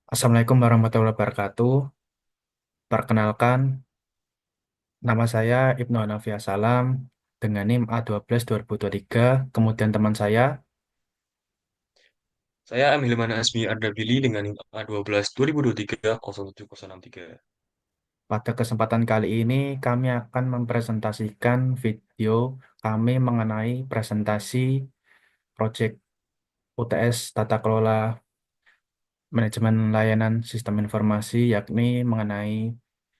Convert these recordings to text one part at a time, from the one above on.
Assalamualaikum warahmatullahi wabarakatuh. Perkenalkan, nama saya Ibnu Hanafiah Salam dengan NIM A12 2023. Kemudian teman saya, Saya Amilman Asmi Ardabili dengan NIM A12 2023 07063. pada kesempatan kali ini kami akan mempresentasikan video kami mengenai presentasi proyek UTS Tata Kelola Manajemen Layanan Sistem Informasi, yakni mengenai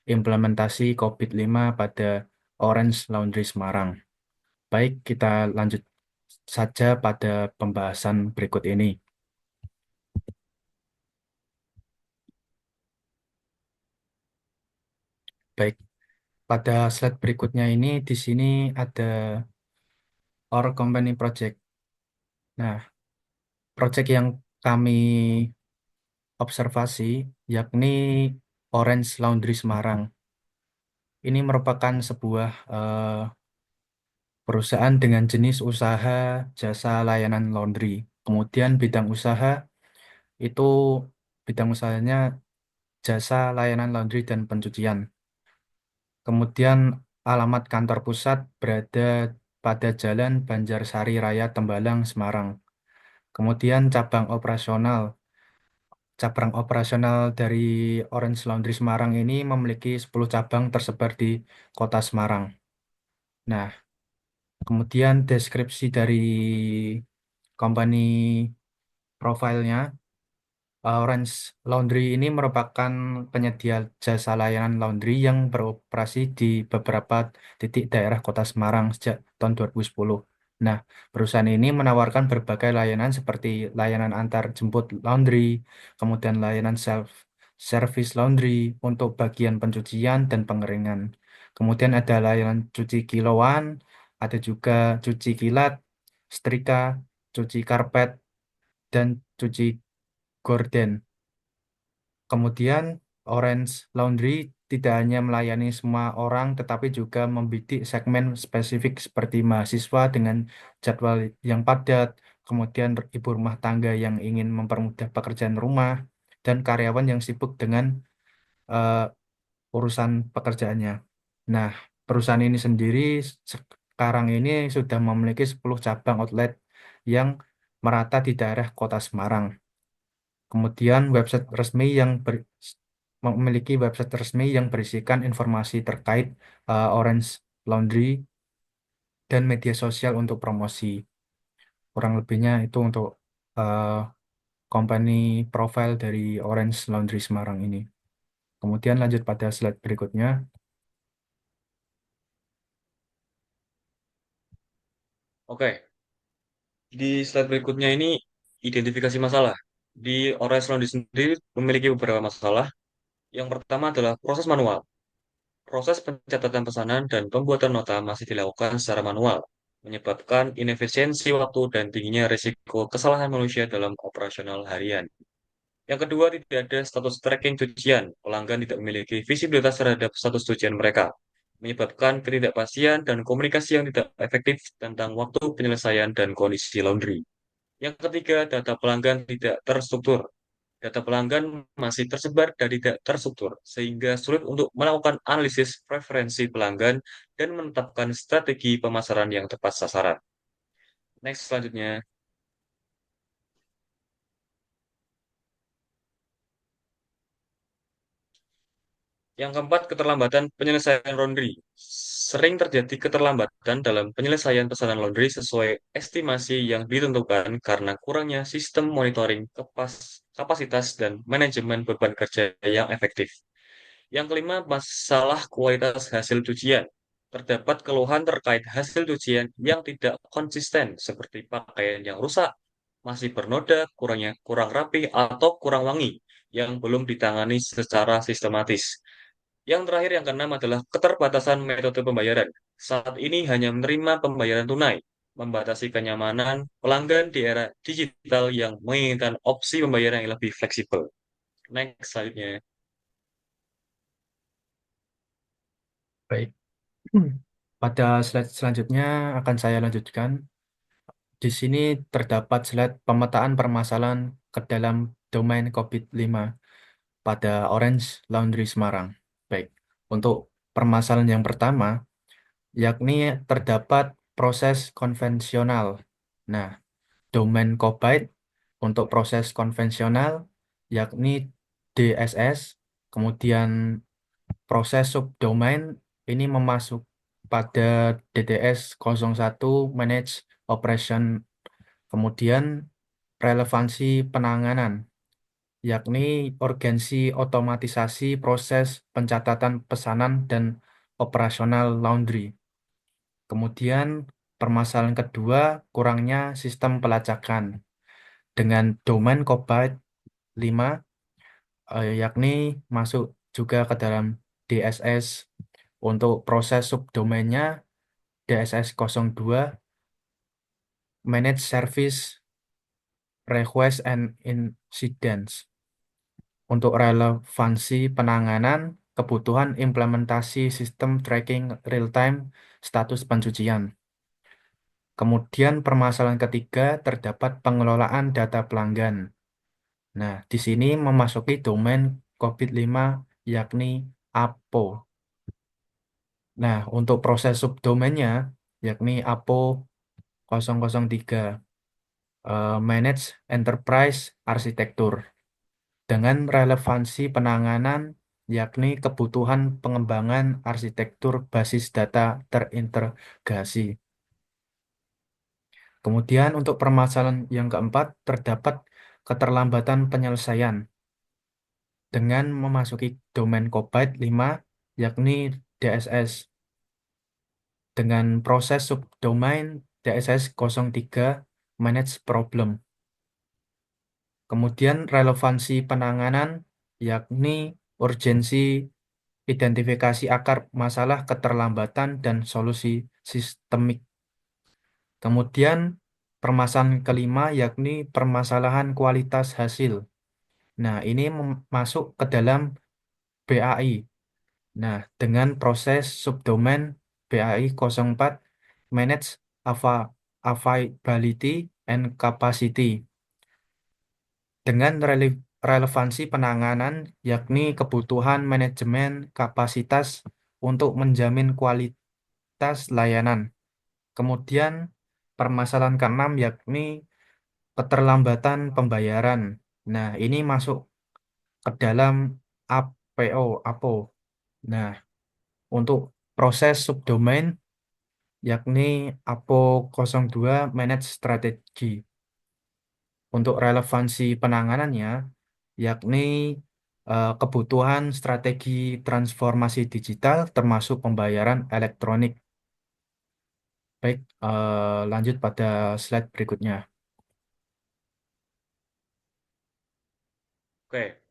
implementasi COVID-5 pada Orange Laundry Semarang. Baik, kita lanjut saja pada pembahasan berikut ini. Baik, pada slide berikutnya ini di sini ada Our Company Project. Nah, project yang kami observasi yakni Orange Laundry Semarang. Ini merupakan sebuah perusahaan dengan jenis usaha jasa layanan laundry. Kemudian bidang usaha itu bidang usahanya jasa layanan laundry dan pencucian. Kemudian alamat kantor pusat berada pada Jalan Banjarsari Raya Tembalang, Semarang. Kemudian cabang operasional dari Orange Laundry Semarang ini memiliki 10 cabang tersebar di Kota Semarang. Nah, kemudian deskripsi dari company profilnya. Orange Laundry ini merupakan penyedia jasa layanan laundry yang beroperasi di beberapa titik daerah Kota Semarang sejak tahun 2010. Nah, perusahaan ini menawarkan berbagai layanan seperti layanan antar jemput laundry, kemudian layanan self-service laundry untuk bagian pencucian dan pengeringan. Kemudian ada layanan cuci kiloan, ada juga cuci kilat, setrika, cuci karpet, dan cuci gorden. Kemudian Orange Laundry tidak hanya melayani semua orang, tetapi juga membidik segmen spesifik seperti mahasiswa dengan jadwal yang padat, kemudian ibu rumah tangga yang ingin mempermudah pekerjaan rumah, dan karyawan yang sibuk dengan eh, urusan pekerjaannya. Nah, perusahaan ini sendiri sekarang ini sudah memiliki 10 cabang outlet yang merata di daerah Kota Semarang. Kemudian memiliki website resmi yang berisikan informasi terkait Orange Laundry dan media sosial untuk promosi. Kurang lebihnya itu untuk eh, company profile dari Orange Laundry Semarang ini. Kemudian lanjut pada slide berikutnya. Oke, di slide berikutnya ini identifikasi masalah. Di Orange Laundry sendiri memiliki beberapa masalah. Yang pertama adalah proses manual. Proses pencatatan pesanan dan pembuatan nota masih dilakukan secara manual, menyebabkan inefisiensi waktu dan tingginya risiko kesalahan manusia dalam operasional harian. Yang kedua, tidak ada status tracking cucian. Pelanggan tidak memiliki visibilitas terhadap status cucian mereka, menyebabkan ketidakpastian dan komunikasi yang tidak efektif tentang waktu penyelesaian dan kondisi laundry. Yang ketiga, data pelanggan tidak terstruktur. Data pelanggan masih tersebar dan tidak terstruktur, sehingga sulit untuk melakukan analisis preferensi pelanggan dan menetapkan strategi pemasaran yang tepat sasaran. Next, selanjutnya. Yang keempat, keterlambatan penyelesaian laundry. Sering terjadi keterlambatan dalam penyelesaian pesanan laundry sesuai estimasi yang ditentukan karena kurangnya sistem monitoring kapasitas dan manajemen beban kerja yang efektif. Yang kelima, masalah kualitas hasil cucian. Terdapat keluhan terkait hasil cucian yang tidak konsisten, seperti pakaian yang rusak, masih bernoda, kurang rapi, atau kurang wangi, yang belum ditangani secara sistematis. Yang terakhir, yang keenam adalah keterbatasan metode pembayaran. Saat ini hanya menerima pembayaran tunai, membatasi kenyamanan pelanggan di era digital yang menginginkan opsi pembayaran yang lebih fleksibel. Next, selanjutnya. Baik. Pada slide selanjutnya akan saya lanjutkan. Di sini terdapat slide pemetaan permasalahan ke dalam domain COVID-5 pada Orange Laundry Semarang. Baik, untuk permasalahan yang pertama, yakni terdapat proses konvensional. Nah, domain COVID untuk proses konvensional, yakni DSS, kemudian proses subdomain ini memasuk pada DDS 01 Manage Operation, kemudian relevansi penanganan, yakni urgensi otomatisasi proses pencatatan pesanan dan operasional laundry. Kemudian permasalahan kedua, kurangnya sistem pelacakan. Dengan domain COVID 5, yakni masuk juga ke dalam DSS untuk proses subdomainnya DSS 02 Manage Service Request and Incidents. Untuk relevansi penanganan, kebutuhan implementasi sistem tracking real-time status pencucian. Kemudian permasalahan ketiga terdapat pengelolaan data pelanggan. Nah, di sini memasuki domain COVID-5 yakni APO. Nah, untuk proses subdomainnya yakni APO 003 Manage Enterprise Arsitektur dengan relevansi penanganan yakni kebutuhan pengembangan arsitektur basis data terintegrasi. Kemudian untuk permasalahan yang keempat terdapat keterlambatan penyelesaian dengan memasuki domain COVID 5 yakni DSS dengan proses subdomain DSS 03 Manage Problem. Kemudian relevansi penanganan yakni urgensi identifikasi akar masalah keterlambatan dan solusi sistemik. Kemudian permasalahan kelima yakni permasalahan kualitas hasil. Nah, ini masuk ke dalam BAI. Nah, dengan proses subdomain BAI 04 Manage Availability and Capacity dengan relevansi penanganan yakni kebutuhan manajemen kapasitas untuk menjamin kualitas layanan. Kemudian permasalahan keenam yakni keterlambatan pembayaran. Nah, ini masuk ke dalam APO, APO. Nah, untuk proses subdomain yakni APO 02 Manage Strategy. Untuk relevansi penanganannya yakni kebutuhan strategi transformasi digital termasuk pembayaran elektronik. Baik, lanjut pada slide berikutnya. Oke,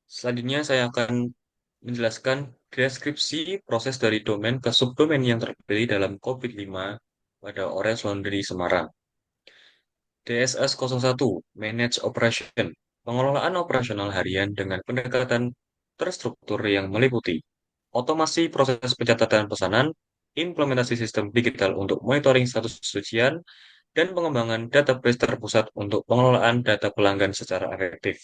selanjutnya saya akan menjelaskan deskripsi proses dari domain ke subdomain yang terpilih dalam COVID-5 pada Orange Laundry Semarang. DSS 01, Manage Operation, pengelolaan operasional harian dengan pendekatan terstruktur yang meliputi otomasi proses pencatatan pesanan, implementasi sistem digital untuk monitoring status cucian, dan pengembangan database terpusat untuk pengelolaan data pelanggan secara efektif.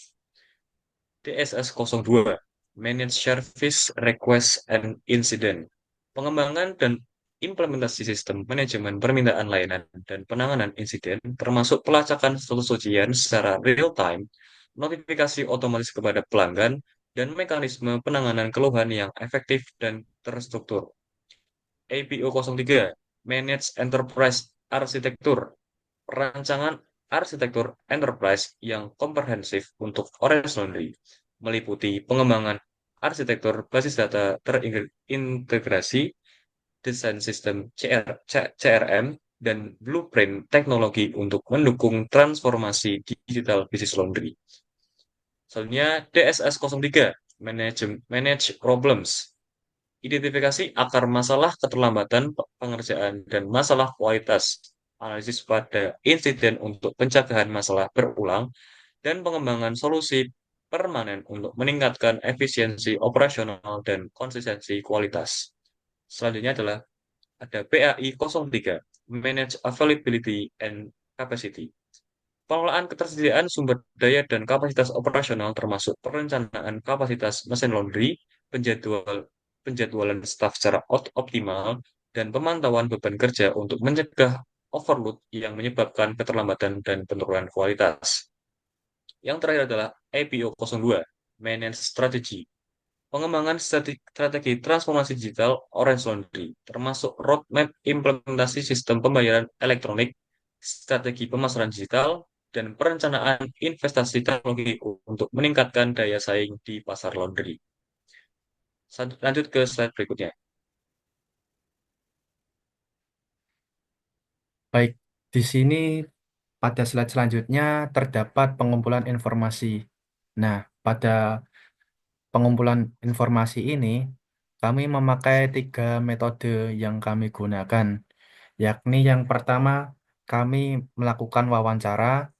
DSS 02, Manage Service Request and Incident, pengembangan dan implementasi sistem manajemen permintaan layanan dan penanganan insiden, termasuk pelacakan status ujian secara real-time, notifikasi otomatis kepada pelanggan, dan mekanisme penanganan keluhan yang efektif dan terstruktur. APO 03, Manage Enterprise Arsitektur, rancangan arsitektur enterprise yang komprehensif untuk Orange Laundry, meliputi pengembangan arsitektur basis data terintegrasi, desain sistem CRM, dan blueprint teknologi untuk mendukung transformasi digital bisnis laundry. Selanjutnya DSS 03, Manage Problems, identifikasi akar masalah keterlambatan pengerjaan dan masalah kualitas, analisis pada insiden untuk pencegahan masalah berulang, dan pengembangan solusi permanen untuk meningkatkan efisiensi operasional dan konsistensi kualitas. Selanjutnya adalah ada PAI 03, Manage Availability and Capacity, Pengelolaan ketersediaan sumber daya dan kapasitas operasional termasuk perencanaan kapasitas mesin laundry, penjadwalan staf secara optimal, dan pemantauan beban kerja untuk mencegah overload yang menyebabkan keterlambatan dan penurunan kualitas. Yang terakhir adalah APO 02, Manage Strategy. Pengembangan strategi transformasi digital Orange Laundry, termasuk roadmap implementasi sistem pembayaran elektronik, strategi pemasaran digital, dan perencanaan investasi teknologi untuk meningkatkan daya saing di pasar laundry. Lanjut ke slide berikutnya. Baik, di sini pada slide selanjutnya terdapat pengumpulan informasi. Nah, pada pengumpulan informasi ini, kami memakai tiga metode yang kami gunakan, yakni yang pertama, kami melakukan wawancara.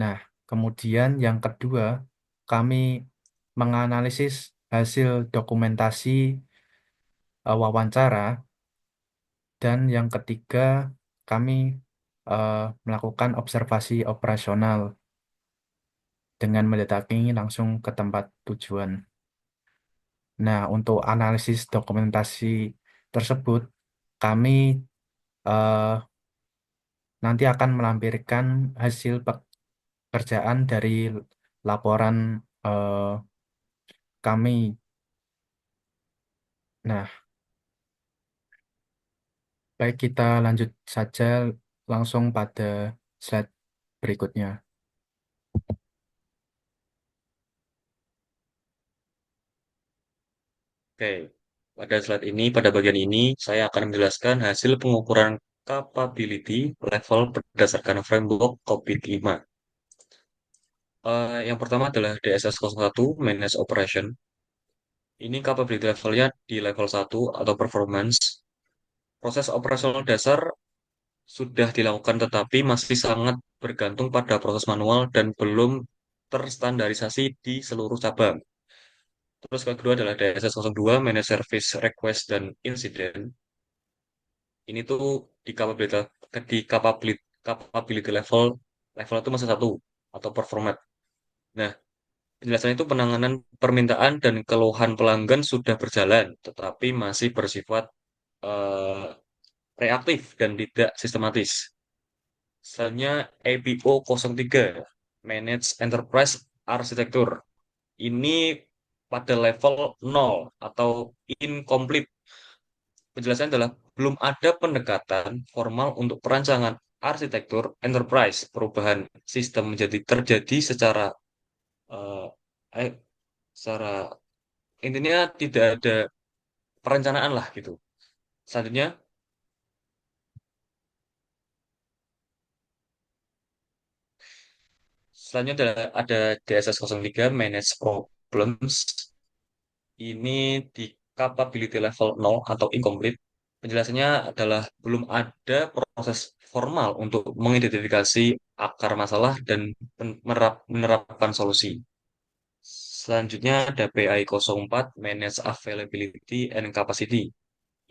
Nah, kemudian yang kedua, kami menganalisis hasil dokumentasi wawancara, dan yang ketiga, kami eh, melakukan observasi operasional dengan mendatangi langsung ke tempat tujuan. Nah, untuk analisis dokumentasi tersebut, kami eh, nanti akan melampirkan hasil pekerjaan dari laporan eh, kami. Nah, baik kita lanjut saja langsung pada slide berikutnya. Oke, pada bagian ini, saya akan menjelaskan hasil pengukuran capability level berdasarkan framework COVID-5. Yang pertama adalah DSS 01, Manage Operation. Ini capability levelnya di level 1 atau performance. Proses operasional dasar sudah dilakukan tetapi masih sangat bergantung pada proses manual dan belum terstandarisasi di seluruh cabang. Terus kedua adalah DSS 02, Manage Service Request dan Incident. Ini tuh di capability level level itu masih satu atau performat. Nah, penjelasan itu penanganan permintaan dan keluhan pelanggan sudah berjalan, tetapi masih bersifat eh, reaktif dan tidak sistematis. Selanjutnya APO 03, Manage Enterprise Architecture. Ini pada level 0 atau incomplete. Penjelasannya adalah belum ada pendekatan formal untuk perancangan arsitektur enterprise. Perubahan sistem menjadi terjadi eh, eh, secara intinya tidak ada perencanaan lah gitu. Selanjutnya, ada DSS 03 Manage Problems. Ini di capability level 0 atau incomplete. Penjelasannya adalah belum ada proses formal untuk mengidentifikasi akar masalah dan menerapkan solusi. Selanjutnya ada PI 04 Manage Availability and Capacity.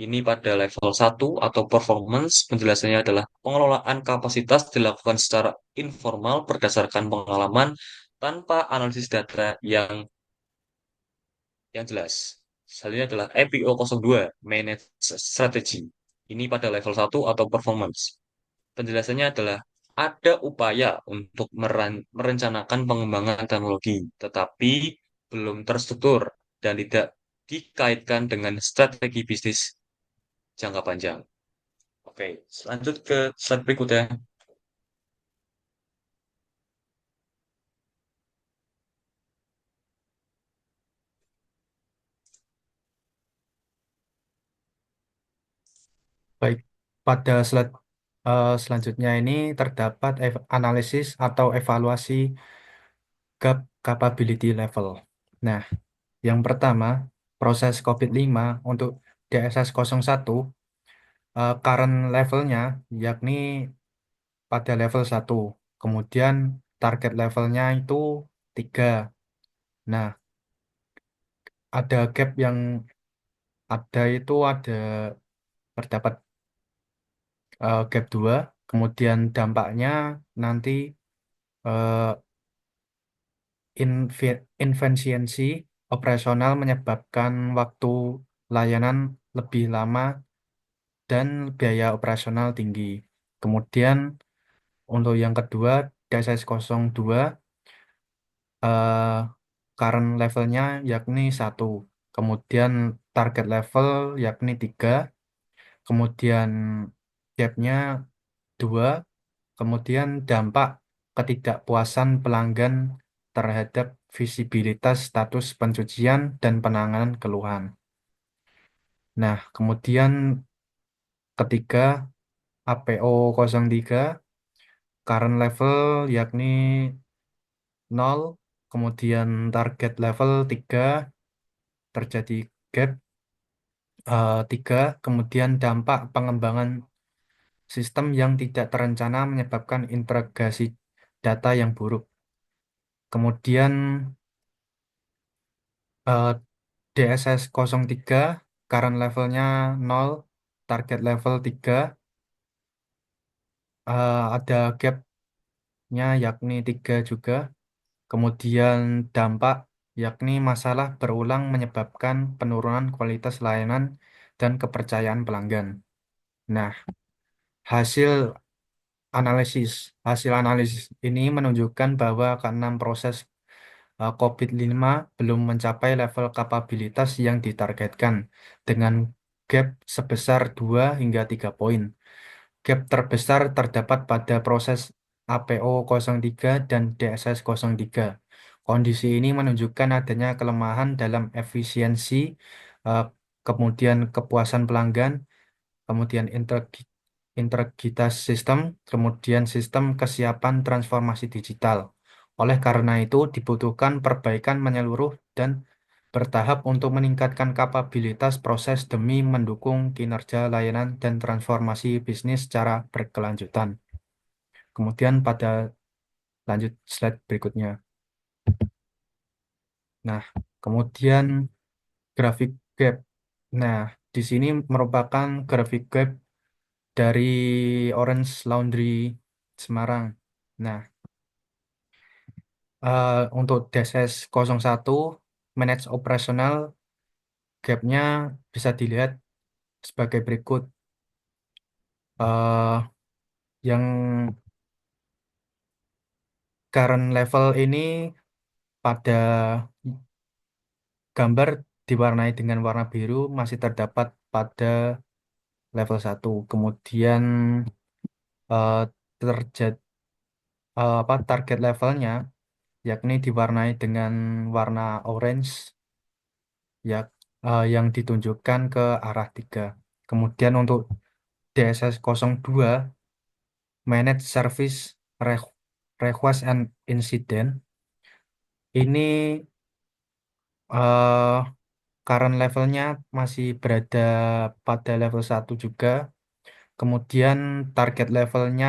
Ini pada level 1 atau performance, penjelasannya adalah pengelolaan kapasitas dilakukan secara informal berdasarkan pengalaman tanpa analisis data yang jelas. Selanjutnya adalah EPO 02, Manage Strategy. Ini pada level 1 atau performance. Penjelasannya adalah ada upaya untuk merencanakan pengembangan teknologi, tetapi belum terstruktur dan tidak dikaitkan dengan strategi bisnis jangka panjang. Oke, lanjut ke slide berikutnya. Baik, pada slide selanjutnya ini terdapat analisis atau evaluasi gap capability level. Nah, yang pertama, proses COVID-5 untuk DSS 01 current levelnya yakni pada level 1. Kemudian target levelnya itu 3. Nah, ada gap yang ada terdapat gap 2. Kemudian dampaknya nanti Eh, Inefisiensi operasional menyebabkan waktu layanan lebih lama dan biaya operasional tinggi. Kemudian untuk yang kedua, DSS 02 eh, current levelnya yakni 1, kemudian target level yakni 3, kemudian gapnya 2, kemudian dampak ketidakpuasan pelanggan terhadap visibilitas status pencucian dan penanganan keluhan. Nah, kemudian ketiga, APO 03 current level yakni 0, kemudian target level 3, terjadi gap 3, kemudian dampak pengembangan sistem yang tidak terencana menyebabkan integrasi data yang buruk. Kemudian eh, DSS 03 current levelnya 0, target level 3, ada gapnya yakni 3 juga. Kemudian dampak yakni masalah berulang menyebabkan penurunan kualitas layanan dan kepercayaan pelanggan. Nah, hasil hasil analisis ini menunjukkan bahwa keenam proses COVID-5 belum mencapai level kapabilitas yang ditargetkan dengan gap sebesar 2 hingga 3 poin. Gap terbesar terdapat pada proses APO 03 dan DSS 03. Kondisi ini menunjukkan adanya kelemahan dalam efisiensi, eh, kemudian kepuasan pelanggan, kemudian integritas sistem, kemudian sistem kesiapan transformasi digital. Oleh karena itu, dibutuhkan perbaikan menyeluruh dan bertahap untuk meningkatkan kapabilitas proses demi mendukung kinerja layanan dan transformasi bisnis secara berkelanjutan. Kemudian pada lanjut slide berikutnya. Nah, kemudian grafik gap. Nah, di sini merupakan grafik gap dari Orange Laundry Semarang. Nah, untuk DSS 01 manage operasional gapnya bisa dilihat sebagai berikut. eh yang current level ini pada gambar diwarnai dengan warna biru masih terdapat pada level 1. Kemudian terjadi apa target levelnya yakni diwarnai dengan warna orange ya, yang ditunjukkan ke arah 3. Kemudian untuk DSS 02 Manage Service Request and Incident ini eh, current levelnya masih berada pada level 1 juga. Kemudian target levelnya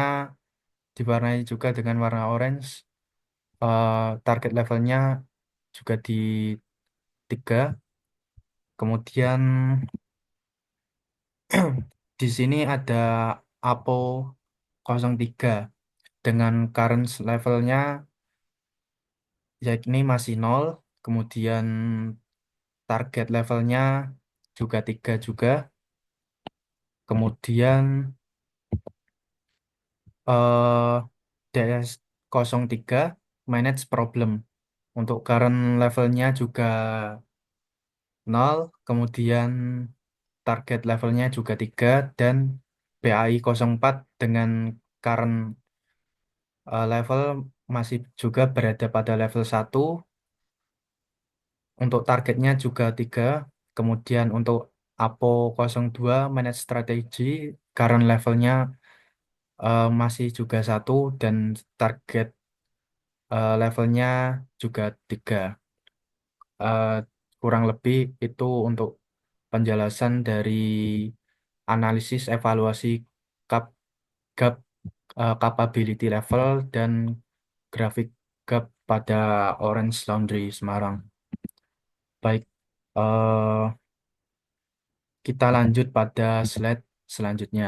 diwarnai juga dengan warna orange. Target levelnya juga di 3. Kemudian di sini ada APO 03 dengan current levelnya yakni masih 0. Kemudian target levelnya juga 3 juga. Kemudian DS 03 manage problem. Untuk current levelnya juga 0. Kemudian target levelnya juga 3. Dan BAI 04 dengan current level masih juga berada pada level 1. Untuk targetnya juga 3. Kemudian untuk APO 02 manage strategi current levelnya masih juga 1 dan target levelnya juga 3. Eh, Kurang lebih itu untuk penjelasan dari analisis evaluasi cap gap capability level dan grafik gap pada Orange Laundry Semarang. Baik, eh, kita lanjut pada slide selanjutnya.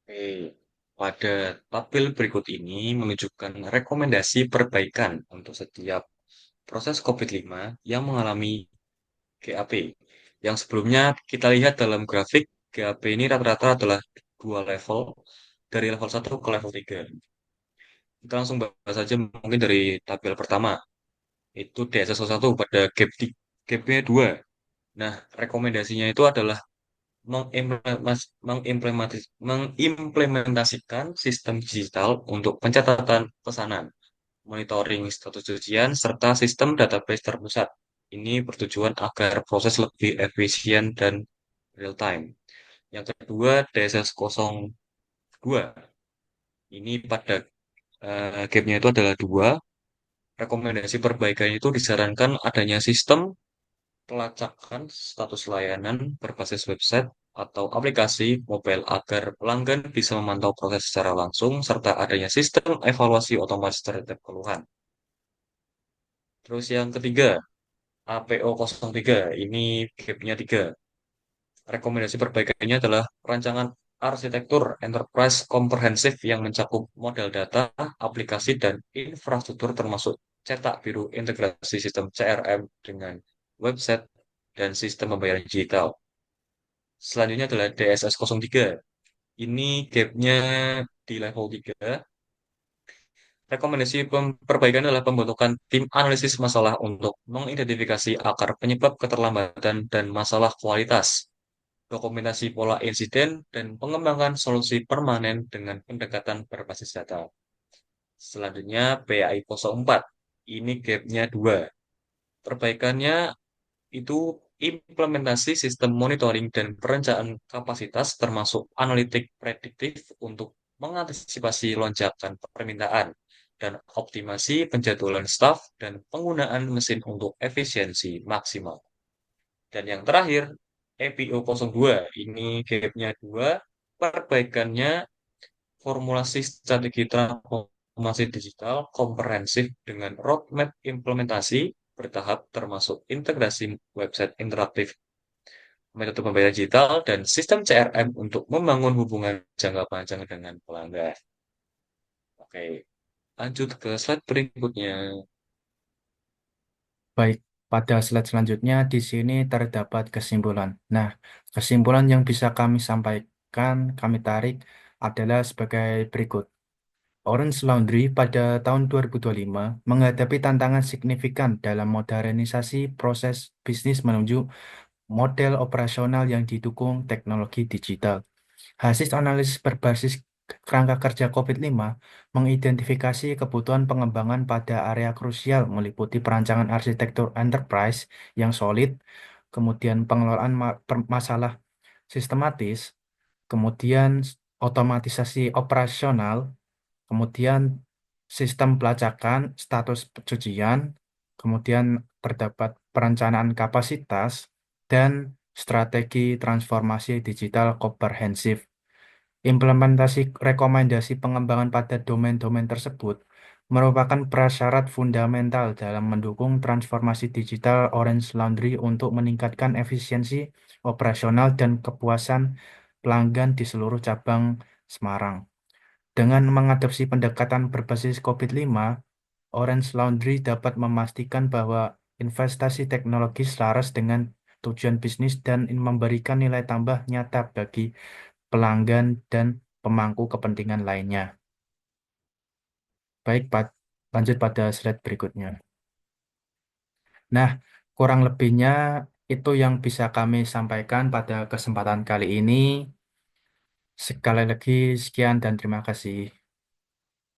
Oke, pada tabel berikut ini menunjukkan rekomendasi perbaikan untuk setiap proses COVID-5 yang mengalami GAP. Yang sebelumnya kita lihat dalam grafik, GAP ini rata-rata adalah dua level, dari level 1 ke level 3. Kita langsung bahas saja mungkin dari tabel pertama, itu DSS-1 pada gap-nya 2. Nah, rekomendasinya itu adalah mengimplementasikan sistem digital untuk pencatatan pesanan, monitoring status cucian, serta sistem database terpusat. Ini bertujuan agar proses lebih efisien dan real time. Yang kedua, DSS 02. Ini pada gapnya itu adalah 2. Rekomendasi perbaikan itu disarankan adanya sistem pelacakan status layanan berbasis website atau aplikasi mobile agar pelanggan bisa memantau proses secara langsung serta adanya sistem evaluasi otomatis terhadap keluhan. Terus yang ketiga, APO 03, ini gapnya 3. Rekomendasi perbaikannya adalah perancangan arsitektur enterprise komprehensif yang mencakup model data, aplikasi, dan infrastruktur termasuk cetak biru integrasi sistem CRM dengan website dan sistem pembayaran digital. Selanjutnya adalah DSS 03. Ini gapnya di level 3. Rekomendasi perbaikan adalah pembentukan tim analisis masalah untuk mengidentifikasi akar penyebab keterlambatan dan masalah kualitas, dokumentasi pola insiden, dan pengembangan solusi permanen dengan pendekatan berbasis data. Selanjutnya PAI 04. Ini gapnya 2. Perbaikannya itu implementasi sistem monitoring dan perencanaan kapasitas termasuk analitik prediktif untuk mengantisipasi lonjakan permintaan dan optimasi penjadwalan staf dan penggunaan mesin untuk efisiensi maksimal. Dan yang terakhir, EPO 02, ini gapnya 2. Perbaikannya formulasi strategi transformasi digital komprehensif dengan roadmap implementasi bertahap termasuk integrasi website interaktif, metode pembayaran digital, dan sistem CRM untuk membangun hubungan jangka panjang dengan pelanggan. Oke, lanjut ke slide berikutnya. Baik, pada slide selanjutnya di sini terdapat kesimpulan. Nah, kesimpulan yang bisa kami sampaikan, kami tarik adalah sebagai berikut. Orange Laundry pada tahun 2025 menghadapi tantangan signifikan dalam modernisasi proses bisnis menuju model operasional yang didukung teknologi digital. Hasil analisis berbasis kerangka kerja COVID-5 mengidentifikasi kebutuhan pengembangan pada area krusial meliputi perancangan arsitektur enterprise yang solid, kemudian pengelolaan masalah sistematis, kemudian otomatisasi operasional, kemudian sistem pelacakan status pencucian, kemudian terdapat perencanaan kapasitas, dan strategi transformasi digital komprehensif. Implementasi rekomendasi pengembangan pada domain-domain tersebut merupakan prasyarat fundamental dalam mendukung transformasi digital Orange Laundry untuk meningkatkan efisiensi operasional dan kepuasan pelanggan di seluruh cabang Semarang. Dengan mengadopsi pendekatan berbasis COVID-5, Orange Laundry dapat memastikan bahwa investasi teknologi selaras dengan tujuan bisnis dan memberikan nilai tambah nyata bagi pelanggan dan pemangku kepentingan lainnya. Baik, lanjut pada slide berikutnya. Nah, kurang lebihnya itu yang bisa kami sampaikan pada kesempatan kali ini. Sekali lagi, sekian dan terima kasih.